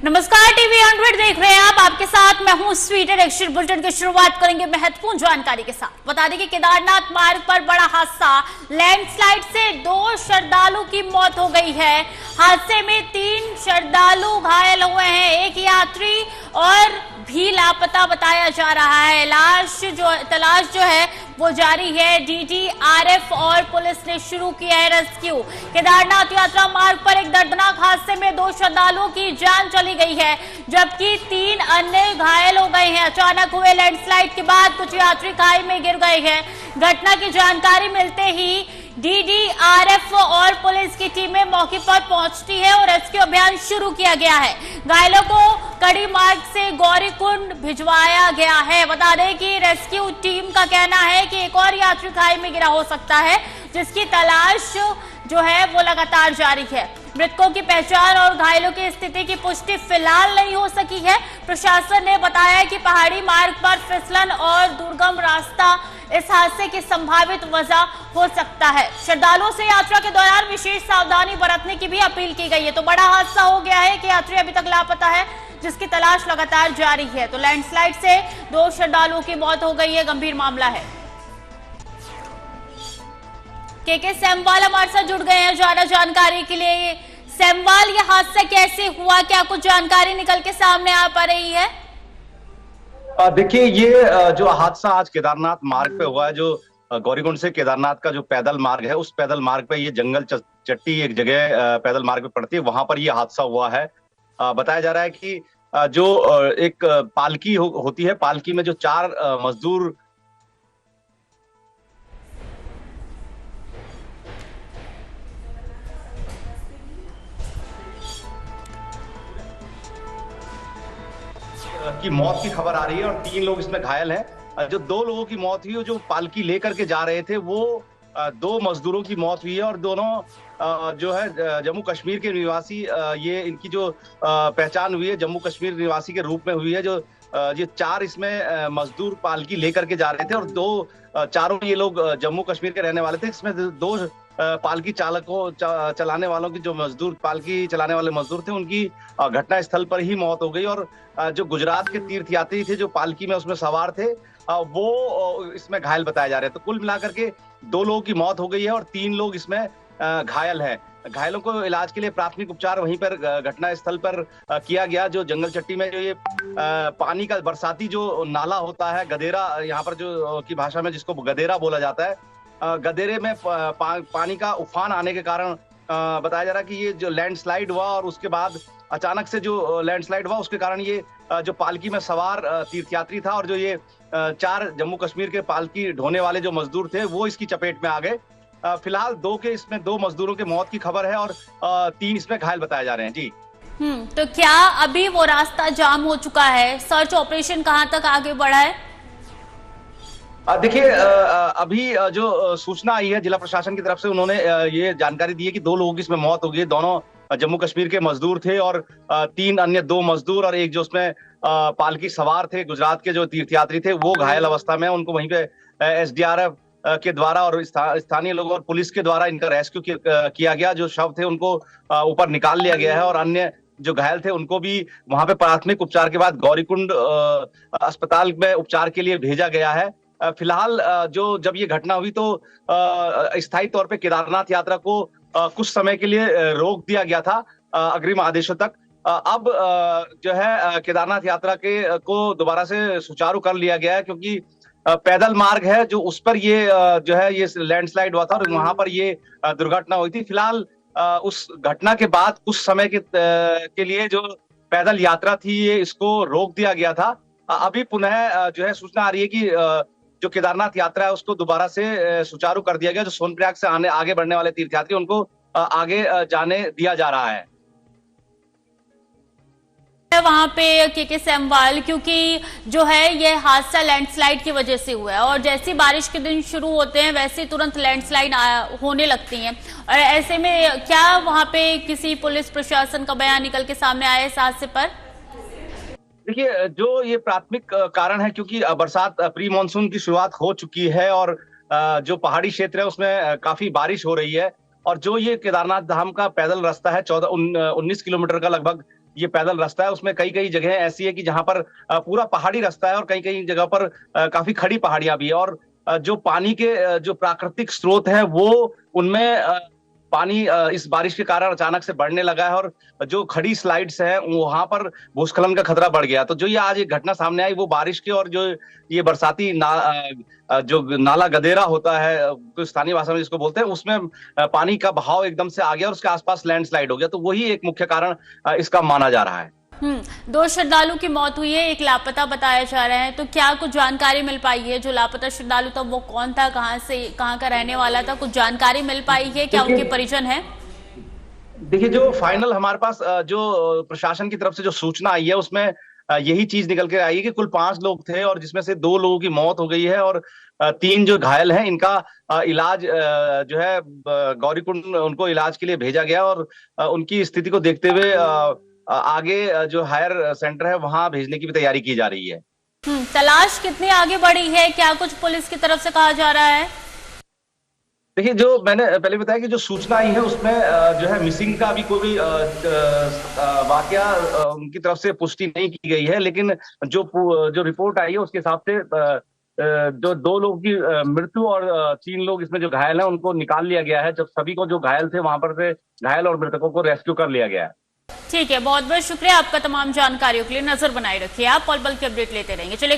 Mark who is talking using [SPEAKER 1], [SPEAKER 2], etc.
[SPEAKER 1] नमस्कार, टीवी 100 देख रहे हैं आप। आपके साथ मैं हूं स्वीट एक्शन। बुलेटिन की शुरुआत करेंगे महत्वपूर्ण जानकारी के साथ। बता दें कि केदारनाथ मार्ग पर बड़ा हादसा, लैंडस्लाइड से 2 श्रद्धालु की मौत हो गई है। हादसे में 3 श्रद्धालु घायल हुए हैं, एक यात्री और भी लापता बताया जा रहा है। तलाश जो है वो जारी है। डीडीआरएफ और पुलिस ने शुरू किया है रेस्क्यू। केदारनाथ यात्रा मार्ग पर एक दर्दनाक हादसे में 2 श्रद्धालुओं की जान चली गई है, जबकि 3 अन्य घायल हो गए हैं। अचानक हुए लैंडस्लाइड के बाद कुछ यात्री खाई में गिर गए हैं। घटना की जानकारी मिलते ही डीडीआरएफ और पुलिस की टीमें मौके पर पहुंचती है और रेस्क्यू अभियान शुरू किया गया है। घायलों को कड़ी मार्ग से गौरीकुंड भिजवाया गया है। बता दें कि रेस्क्यू टीम का कहना है कि एक और यात्री खाई में गिरा हो सकता है, जिसकी तलाश जो है वो लगातार जारी है। मृतकों की पहचान और घायलों की स्थिति की पुष्टि फिलहाल नहीं हो सकी है। प्रशासन ने बताया कि पहाड़ी मार्ग पर फिसलन और दुर्गम रास्ता इस हादसे की संभावित वजह हो सकता है। श्रद्धालुओं से यात्रा के दौरान विशेष सावधानी बरतने की भी अपील की गई है। तो बड़ा हादसा हो गया है कि यात्री अभी तक लापता है, जिसकी तलाश लगातार जारी है। तो लैंडस्लाइड से 2 श्रद्धालुओं की मौत हो गई है, गंभीर मामला है। के सेमवाल हमारे साथ जुड़ गए हैं ज्यादा जानकारी के लिए। सेमवाल, यह हादसा कैसे हुआ, क्या कुछ जानकारी निकल के सामने आ पा रही है?
[SPEAKER 2] देखिए, ये जो हादसा आज केदारनाथ मार्ग पे हुआ है, जो गौरीकुंड से केदारनाथ का जो पैदल मार्ग है, उस पैदल मार्ग पे ये जंगल चट्टी एक जगह पैदल मार्ग पे पड़ती है, वहां पर ये हादसा हुआ है। बताया जा रहा है कि जो एक पालकी होती है, पालकी में जो 4 मजदूर की मौत की खबर आ रही है और 3 लोग इसमें घायल हैं। जो 2 लोगों की मौत हुई, जो पालकी लेकर के जा रहे थे, वो 2 मजदूरों की मौत हुई है और दोनों जो है जम्मू कश्मीर के निवासी, ये इनकी जो पहचान हुई है जम्मू कश्मीर निवासी के रूप में हुई है। जो ये 4 इसमें मजदूर पालकी लेकर के जा रहे थे और 2 चारों ये लोग जम्मू कश्मीर के रहने वाले थे। इसमें 2 पालकी चलाने वालों की, जो मजदूर पालकी चलाने वाले मजदूर थे, उनकी घटना स्थल पर ही मौत हो गई। और जो गुजरात के तीर्थयात्री थे जो पालकी में उसमें सवार थे, वो इसमें घायल बताए जा रहे हैं। तो कुल मिलाकर के 2 लोगों की मौत हो गई है और 3 लोग इसमें घायल हैं। घायलों को इलाज के लिए प्राथमिक उपचार वहीं पर घटना स्थल पर किया गया। जो जंगल चट्टी में जो ये पानी का बरसाती जो नाला होता है, गदेरा यहाँ पर जो की भाषा में जिसको गदेरा बोला जाता है, गदेरे में पानी का उफान आने के कारण बताया जा रहा है कि ये जो लैंडस्लाइड हुआ और उसके बाद अचानक से जो लैंडस्लाइड हुआ, उसके कारण ये जो पालकी में सवार तीर्थयात्री था और जो ये 4 जम्मू कश्मीर के पालकी ढोने वाले जो मजदूर थे, वो इसकी चपेट में आ गए। फिलहाल 2 मजदूरों की मौत की खबर है और 3 इसमें घायल बताए जा रहे हैं। जी,
[SPEAKER 1] तो क्या अभी वो रास्ता जाम हो चुका है? सर्च ऑपरेशन कहां तक आगे बढ़ा है?
[SPEAKER 2] देखिए, अभी जो सूचना आई है जिला प्रशासन की तरफ से, उन्होंने ये जानकारी दी है कि 2 लोगों की इसमें मौत हो गई है। दोनों जम्मू कश्मीर के मजदूर थे और 3 अन्य 2 मजदूर और एक जो उसमें पालकी सवार थे, गुजरात के जो तीर्थयात्री थे, वो घायल अवस्था में। उनको वहीं पे एसडीआरएफ के द्वारा और स्थानीय लोगों और पुलिस के द्वारा इनका रेस्क्यू किया गया। जो शव थे उनको ऊपर निकाल लिया गया है और अन्य जो घायल थे उनको भी वहां पे प्राथमिक उपचार के बाद गौरीकुंड अस्पताल में उपचार के लिए भेजा गया है। फिलहाल जब ये घटना हुई तो स्थायी तौर पे केदारनाथ यात्रा को कुछ समय के लिए रोक दिया गया था, अग्रिम आदेशों तक। अब जो है केदारनाथ यात्रा को दोबारा से सुचारू कर लिया गया है, क्योंकि पैदल मार्ग है जो उस पर ये जो है ये लैंडस्लाइड हुआ था और वहां पर ये दुर्घटना हुई थी। फिलहाल उस घटना के बाद कुछ समय के लिए जो पैदल यात्रा थी, ये इसको रोक दिया गया था। अभी पुनः जो है सूचना आ रही है कि जो केदारनाथ यात्रा है उसको दोबारा से सुचारू कर दिया गया। जो सोनप्रयाग से आगे बढ़ने वाले तीर्थयात्री, उनको आगे जाने दिया जा रहा है
[SPEAKER 1] वहां पे के सेमवाल, क्योंकि जो है ये हादसा लैंडस्लाइड की वजह से हुआ है और जैसे बारिश के दिन शुरू होते हैं वैसे तुरंत लैंडस्लाइड होने लगती हैं। और ऐसे में क्या वहां पे किसी पुलिस प्रशासन का बयान निकल के सामने आया इस हादसे पर?
[SPEAKER 2] देखिए, जो ये प्राथमिक कारण है, क्योंकि बरसात प्री मानसून की शुरुआत हो चुकी है और जो पहाड़ी क्षेत्र है उसमें काफी बारिश हो रही है और जो ये केदारनाथ धाम का पैदल रास्ता है 19 किलोमीटर का लगभग, ये पैदल रास्ता है, उसमें कई कई जगह ऐसी है कि जहां पर पूरा पहाड़ी रास्ता है और कई कई जगह पर काफी खड़ी पहाड़ियां भी है। और जो पानी के जो प्राकृतिक स्रोत है वो उनमें पानी इस बारिश के कारण अचानक से बढ़ने लगा है, और जो खड़ी स्लाइड्स हैं वहां पर भूस्खलन का खतरा बढ़ गया। तो जो ये आज एक घटना सामने आई वो बारिश की, और जो ये बरसाती जो नाला गदेरा होता है, तो स्थानीय भाषा में जिसको बोलते हैं, उसमें पानी का बहाव एकदम से आ गया और उसके आसपास लैंडस्लाइड हो गया। तो वही एक मुख्य कारण इसका माना जा रहा है।
[SPEAKER 1] दो श्रद्धालु की मौत हुई है, एक लापता बताया जा रहा है, तो क्या कुछ जानकारी मिल पाई है? जो लापता श्रद्धालु था वो कौन था, कहाँ का रहने वाला था? कुछ जानकारी मिल पाई है? क्या उनके परिजन है?
[SPEAKER 2] देखिए, जो फाइनल हमारे पास जो प्रशासन की तरफ से जो सूचना आई है उसमें यही चीज निकल के आई है कि कुल 5 लोग थे, और जिसमें से 2 लोगों की मौत हो गई है और 3 जो घायल हैं इनका इलाज जो है गौरीकुंड उनको इलाज के लिए भेजा गया, और उनकी स्थिति को देखते हुए आगे जो हायर सेंटर है वहां भेजने की भी तैयारी की जा रही है।
[SPEAKER 1] तलाश कितनी आगे बढ़ी है? क्या कुछ पुलिस की तरफ से कहा जा रहा है?
[SPEAKER 2] देखिए, जो मैंने पहले बताया कि जो सूचना आई है उसमें जो है मिसिंग का अभी कोई वाकया उनकी तरफ से पुष्टि नहीं की गई है, लेकिन जो रिपोर्ट आई है उसके हिसाब से जो 2 लोगों की मृत्यु और 3 लोग इसमें जो घायल हैं उनको निकाल लिया गया है। जब सभी को जो घायल थे वहां पर से घायल और मृतकों को रेस्क्यू कर लिया गया है।
[SPEAKER 1] ठीक है, बहुत बहुत शुक्रिया आपका तमाम जानकारियों के लिए। नजर बनाए रखिए आप, पल पल की अपडेट लेते रहेंगे। चलिए।